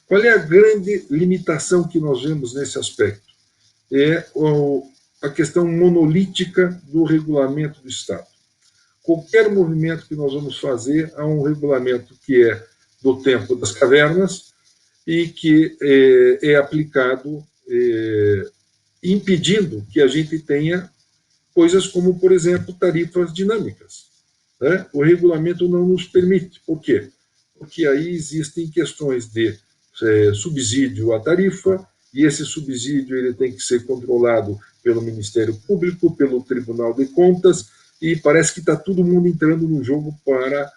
Qual é a grande limitação que nós vemos nesse aspecto? É a questão monolítica do regulamento do Estado. Qualquer movimento que nós vamos fazer, há um regulamento que é do tempo das cavernas e que é aplicado impedindo que a gente tenha coisas como, por exemplo, tarifas dinâmicas, né? O regulamento não nos permite. Por quê? Porque aí existem questões de subsídio à tarifa, e esse subsídio ele tem que ser controlado pelo Ministério Público, pelo Tribunal de Contas, e parece que está todo mundo entrando no jogo para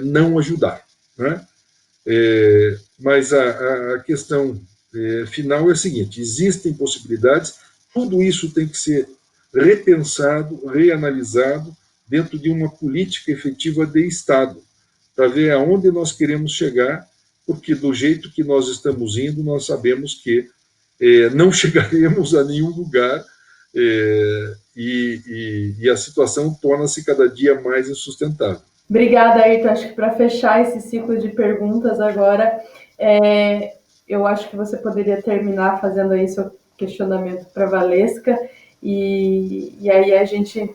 não ajudar, né? Mas a questão final é a seguinte: existem possibilidades, tudo isso tem que ser repensado, reanalisado dentro de uma política efetiva de Estado, para ver aonde nós queremos chegar, porque do jeito que nós estamos indo, nós sabemos que não chegaremos a nenhum lugar, e a situação torna-se cada dia mais insustentável. Obrigada, Ayrton. Acho que para fechar esse ciclo de perguntas agora, eu acho que você poderia terminar fazendo aí seu questionamento para a Valesca, e aí a gente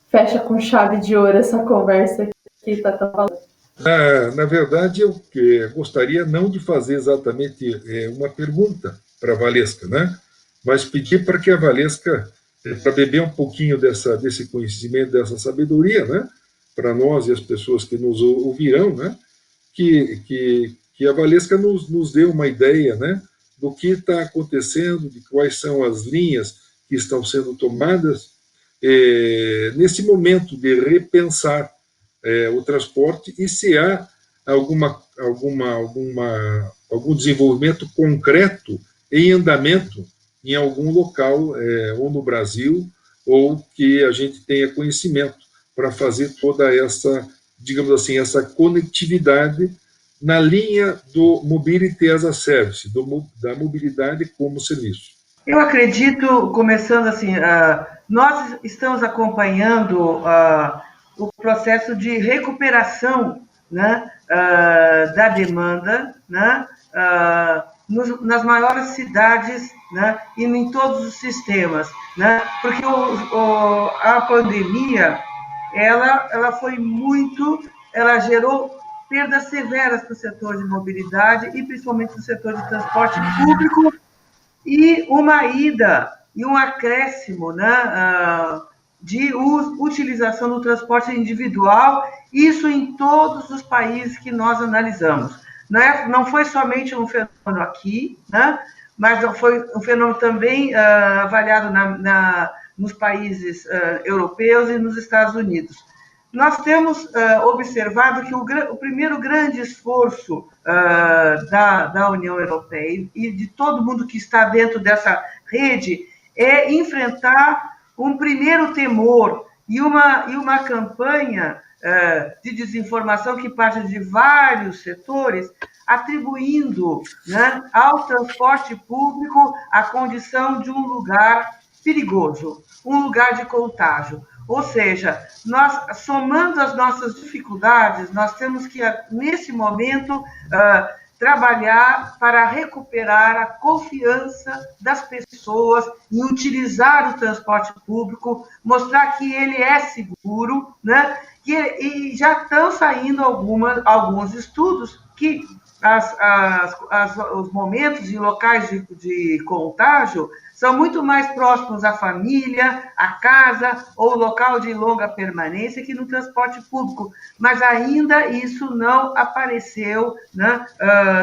fecha com chave de ouro essa conversa que está tão falando. Na verdade, eu gostaria não de fazer exatamente uma pergunta para a Valesca, né? Mas pedir para que a Valesca, para beber um pouquinho desse conhecimento, dessa sabedoria, né? Para nós e as pessoas que nos ouvirão, né? Que a Valesca nos dê uma ideia, né? Do que está acontecendo, de quais são as linhas que estão sendo tomadas nesse momento de repensar o transporte e se há algum desenvolvimento concreto em andamento em algum local, ou no Brasil, ou que a gente tenha conhecimento para fazer toda essa, digamos assim, essa conectividade na linha do Mobility as a Service, da mobilidade como serviço. Eu acredito, começando assim, nós estamos acompanhando o processo de recuperação, né, da demanda, né, nas maiores cidades, né, e em todos os sistemas, né, porque a pandemia ela foi ela gerou perdas severas para o setor de mobilidade e principalmente no setor de transporte público e uma ida e um acréscimo, né, de utilização do transporte individual, isso em todos os países que nós analisamos. Não foi somente um fenômeno aqui, né, mas foi um fenômeno também avaliado nos países europeus e nos Estados Unidos. Nós temos observado que o primeiro grande esforço da União Europeia e de todo mundo que está dentro dessa rede é enfrentar um primeiro temor e uma campanha de desinformação que parte de vários setores, atribuindo, né, ao transporte público a condição de um lugar perigoso, um lugar de contágio. Ou seja, nós, somando as nossas dificuldades, nós temos que, nesse momento, trabalhar para recuperar a confiança das pessoas em utilizar o transporte público, mostrar que ele é seguro, né? E já estão saindo alguns estudos que os momentos e locais de contágio são muito mais próximos à família, à casa ou local de longa permanência que no transporte público. Mas ainda isso não apareceu, né,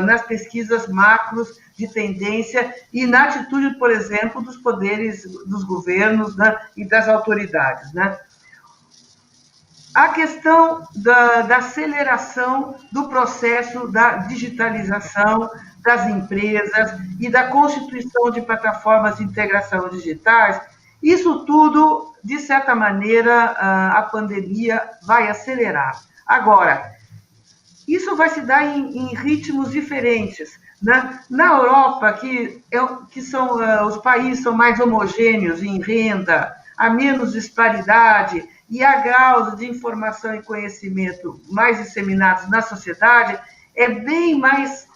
nas pesquisas macros de tendência e na atitude, por exemplo, dos poderes, dos governos, né, e das autoridades, né? A questão da aceleração do processo da digitalização das empresas e da constituição de plataformas de integração digitais, isso tudo, de certa maneira, a pandemia vai acelerar. Agora, isso vai se dar em ritmos diferentes, né? Na Europa, que os países são mais homogêneos em renda, há menos disparidade e há graus de informação e conhecimento mais disseminados na sociedade, é bem mais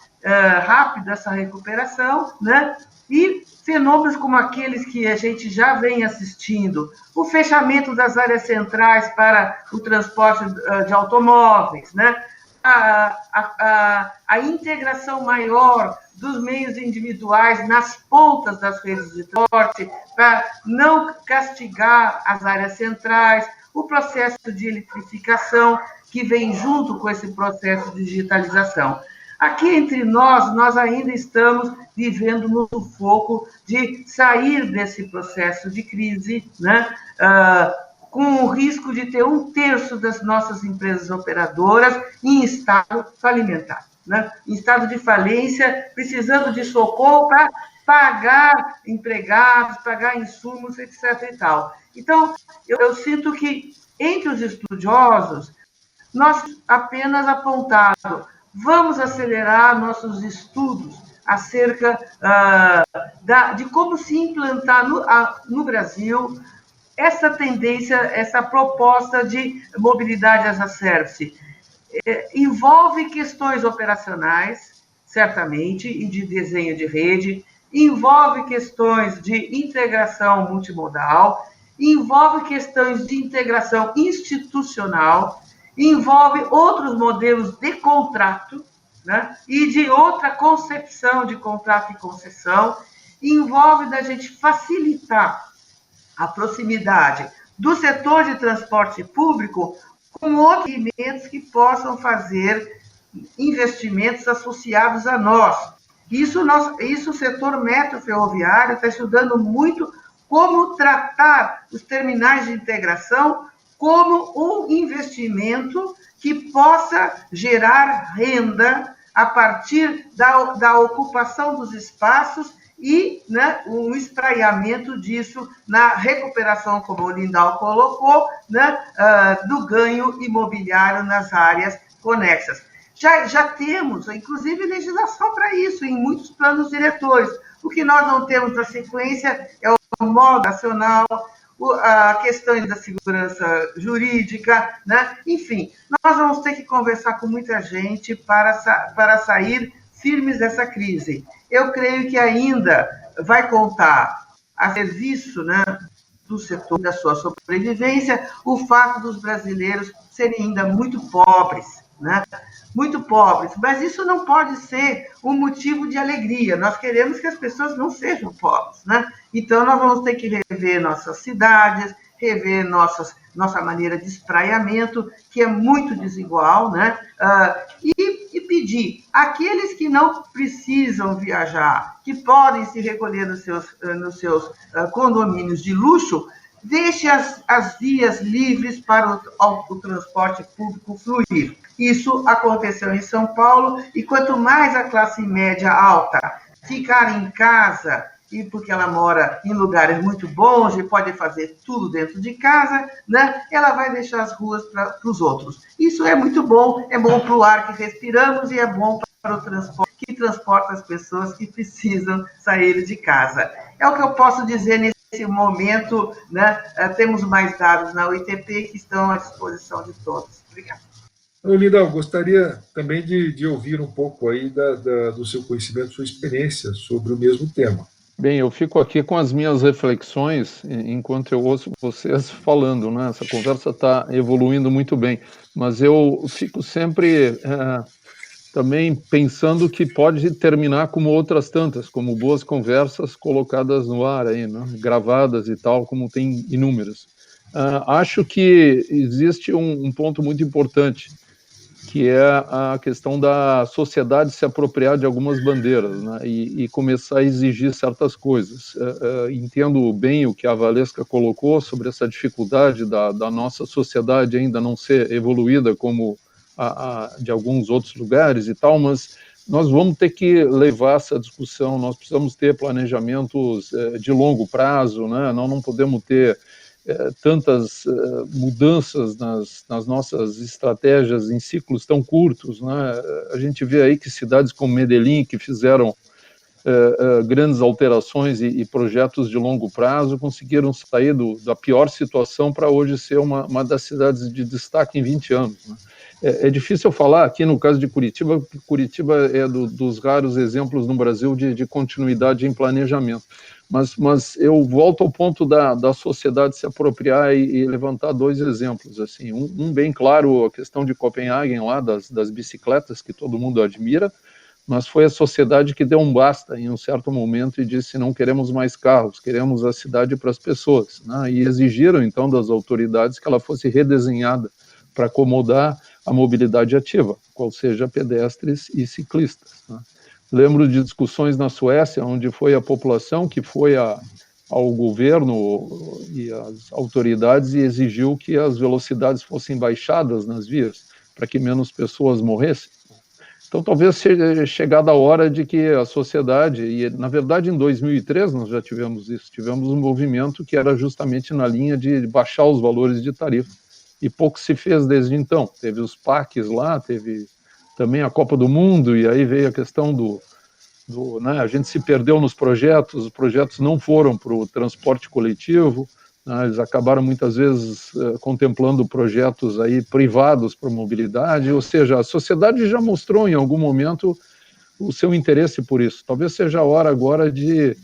rápida essa recuperação, né? E fenômenos como aqueles que a gente já vem assistindo, o fechamento das áreas centrais para o transporte de automóveis, né? A integração maior dos meios individuais nas pontas das redes de transporte, para não castigar as áreas centrais, o processo de eletrificação que vem junto com esse processo de digitalização. Aqui entre nós ainda estamos vivendo no sufoco de sair desse processo de crise, né? Com o risco de ter 1/3 das nossas empresas operadoras em estado falimentar, né? Em estado de falência, precisando de socorro para pagar empregados, pagar insumos, etc. e tal. Então, eu sinto que, entre os estudiosos, nós apenas apontado, vamos acelerar nossos estudos acerca de como se implantar no Brasil essa tendência, essa proposta de mobilidade as a service. Envolve questões operacionais, certamente, e de desenho de rede, envolve questões de integração multimodal, envolve questões de integração institucional, envolve outros modelos de contrato, né? E de outra concepção de contrato e concessão, envolve da gente facilitar a proximidade do setor de transporte público com outros segmentos que possam fazer investimentos associados a nós. Isso o setor metroferroviário está estudando muito como tratar os terminais de integração como um investimento que possa gerar renda a partir da ocupação dos espaços e, né, um espraiamento disso na recuperação, como o Lindau colocou, né, do ganho imobiliário nas áreas conexas. Já temos, inclusive, legislação para isso em muitos planos diretores. O que nós não temos na sequência é o modo nacional, a questão da segurança jurídica, né? Enfim, nós vamos ter que conversar com muita gente para sair firmes dessa crise. Eu creio que ainda vai contar a serviço, né, do setor da sua sobrevivência o fato dos brasileiros serem ainda muito pobres, né? Muito pobres, mas isso não pode ser um motivo de alegria. Nós queremos que as pessoas não sejam pobres, né? Então, nós vamos ter que rever nossas cidades, rever nossa maneira de espraiamento, que é muito desigual, né? E pedir àqueles que não precisam viajar, que podem se recolher nos seus condomínios de luxo, deixe as vias livres para o transporte público fluir. Isso aconteceu em São Paulo, e quanto mais a classe média alta ficar em casa, e porque ela mora em lugares muito bons e pode fazer tudo dentro de casa, né, ela vai deixar as ruas para os outros. Isso é muito bom, é bom para o ar que respiramos e é bom para o transporte que transporta as pessoas que precisam sair de casa. É o que eu posso dizer nesse momento, né? Temos mais dados na UITP que estão à disposição de todos. Obrigada. Lindau, gostaria também de ouvir um pouco aí do seu conhecimento, sua experiência sobre o mesmo tema. Bem, eu fico aqui com as minhas reflexões enquanto eu ouço vocês falando, né? Essa conversa está evoluindo muito bem, mas eu fico sempre também pensando que pode terminar como outras tantas, como boas conversas colocadas no ar aí, né? Gravadas e tal, como tem inúmeras. Acho que existe um ponto muito importante, que é a questão da sociedade se apropriar de algumas bandeiras, né, e começar a exigir certas coisas. Entendo bem o que a Valesca colocou sobre essa dificuldade da nossa sociedade ainda não ser evoluída como a de alguns outros lugares e tal, mas nós vamos ter que levar essa discussão, nós precisamos ter planejamentos de longo prazo, né, nós não podemos ter tantas mudanças nas nossas estratégias em ciclos tão curtos, né? A gente vê aí que cidades como Medellín, que fizeram grandes alterações e projetos de longo prazo, conseguiram sair da pior situação para hoje ser uma das cidades de destaque em 20 anos. Né? É difícil falar aqui no caso de Curitiba, porque Curitiba é dos raros exemplos no Brasil de continuidade em planejamento. Mas eu volto ao ponto da sociedade se apropriar e levantar dois exemplos. Assim, um bem claro, a questão de Copenhague, lá, das bicicletas, que todo mundo admira, mas foi a sociedade que deu um basta em um certo momento e disse: não queremos mais carros, queremos a cidade para as pessoas, né? E exigiram, então, das autoridades que ela fosse redesenhada para acomodar a mobilidade ativa, qual seja pedestres e ciclistas, né? Lembro de discussões na Suécia, onde foi a população que foi ao governo e às autoridades e exigiu que as velocidades fossem baixadas nas vias, para que menos pessoas morressem. Então, talvez seja chegada a hora de que a sociedade, e na verdade em 2003 nós já tivemos isso, tivemos um movimento que era justamente na linha de baixar os valores de tarifa, e pouco se fez desde então. Teve os PACs lá, teve também a Copa do Mundo, e aí veio a questão né, a gente se perdeu nos projetos, os projetos não foram para o transporte coletivo, né, eles acabaram muitas vezes contemplando projetos aí privados para mobilidade, ou seja, a sociedade já mostrou em algum momento o seu interesse por isso. Talvez seja a hora agora de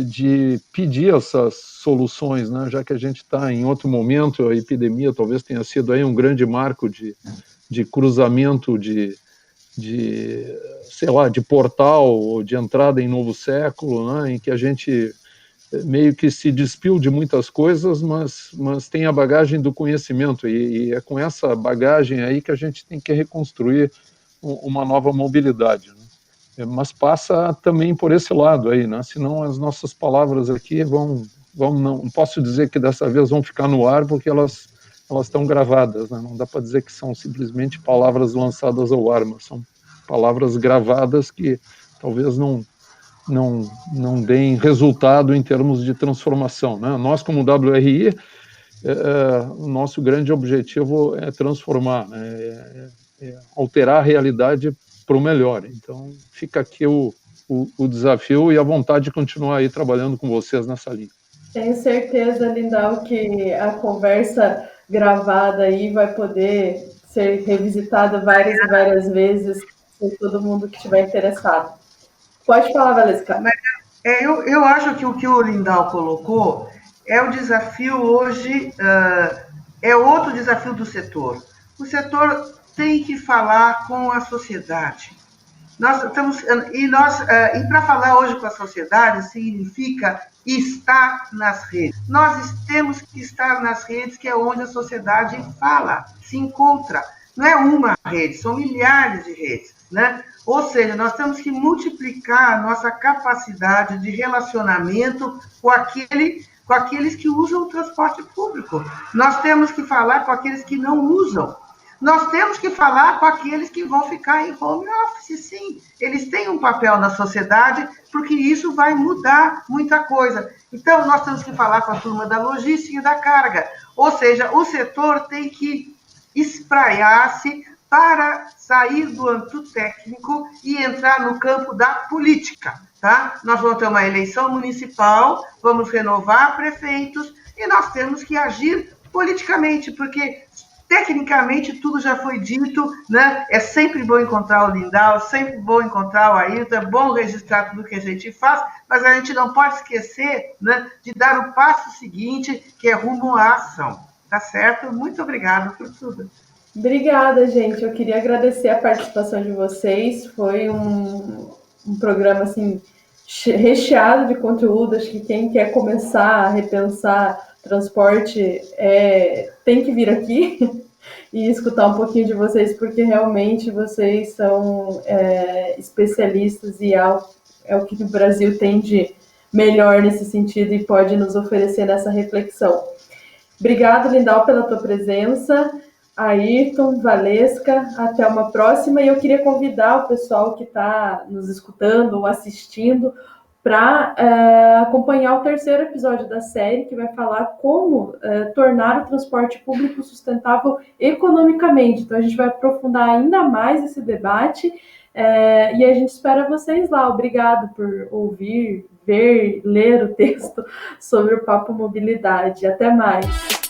de pedir essas soluções, né? Já que a gente está em outro momento, a epidemia talvez tenha sido aí um grande marco de cruzamento sei lá, de portal, de entrada em novo século, né? Em que a gente meio que se despiu de muitas coisas, mas tem a bagagem do conhecimento, e é com essa bagagem aí que a gente tem que reconstruir uma nova mobilidade, né? Mas passa também por esse lado aí, né? Senão as nossas palavras aqui não posso dizer que dessa vez vão ficar no ar, porque elas estão gravadas, né? Não dá para dizer que são simplesmente palavras lançadas ao ar, mas são palavras gravadas que talvez não deem resultado em termos de transformação, né? Nós, como WRI, o nosso grande objetivo é transformar, né? Alterar a realidade para o melhor. Então, fica aqui o desafio e a vontade de continuar aí trabalhando com vocês nessa linha. Tenho certeza, Lindau, que a conversa gravada aí vai poder ser revisitada várias e várias vezes por todo mundo que estiver interessado. Pode falar, Valesca. Eu acho que o que o Lindau colocou é o desafio hoje, é outro desafio do setor. O setor tem que falar com a sociedade. E para falar hoje com a sociedade significa estar nas redes. Nós temos que estar nas redes, que é onde a sociedade fala, se encontra. Não é uma rede, são milhares de redes, né? Ou seja, nós temos que multiplicar a nossa capacidade de relacionamento com aqueles que usam o transporte público. Nós temos que falar com aqueles que não usam. Nós temos que falar com aqueles que vão ficar em home office, sim. Eles têm um papel na sociedade, porque isso vai mudar muita coisa. Então, nós temos que falar com a turma da logística e da carga. Ou seja, o setor tem que espraiar-se para sair do âmbito técnico e entrar no campo da política, tá? Nós vamos ter uma eleição municipal, vamos renovar prefeitos e nós temos que agir politicamente, porque tecnicamente tudo já foi dito, né? É sempre bom encontrar o Lindau, sempre bom encontrar o Ailton, é bom registrar tudo que a gente faz, mas a gente não pode esquecer, né, de dar o passo seguinte, que é rumo à ação. Tá certo? Muito obrigada por tudo. Obrigada, gente. Eu queria agradecer a participação de vocês. Foi um programa assim recheado de conteúdo. Acho que quem quer começar a repensar transporte tem que vir aqui e escutar um pouquinho de vocês, porque realmente vocês são especialistas e é o que o Brasil tem de melhor nesse sentido e pode nos oferecer nessa reflexão. Obrigado, Lindau, pela tua presença. Ayrton, Valesca, até uma próxima. E eu queria convidar o pessoal que está nos escutando ou assistindo para acompanhar o terceiro episódio da série, que vai falar como tornar o transporte público sustentável economicamente. Então, a gente vai aprofundar ainda mais esse debate e a gente espera vocês lá. Obrigado por ouvir, ver, ler o texto sobre o Papo Mobilidade. Até mais!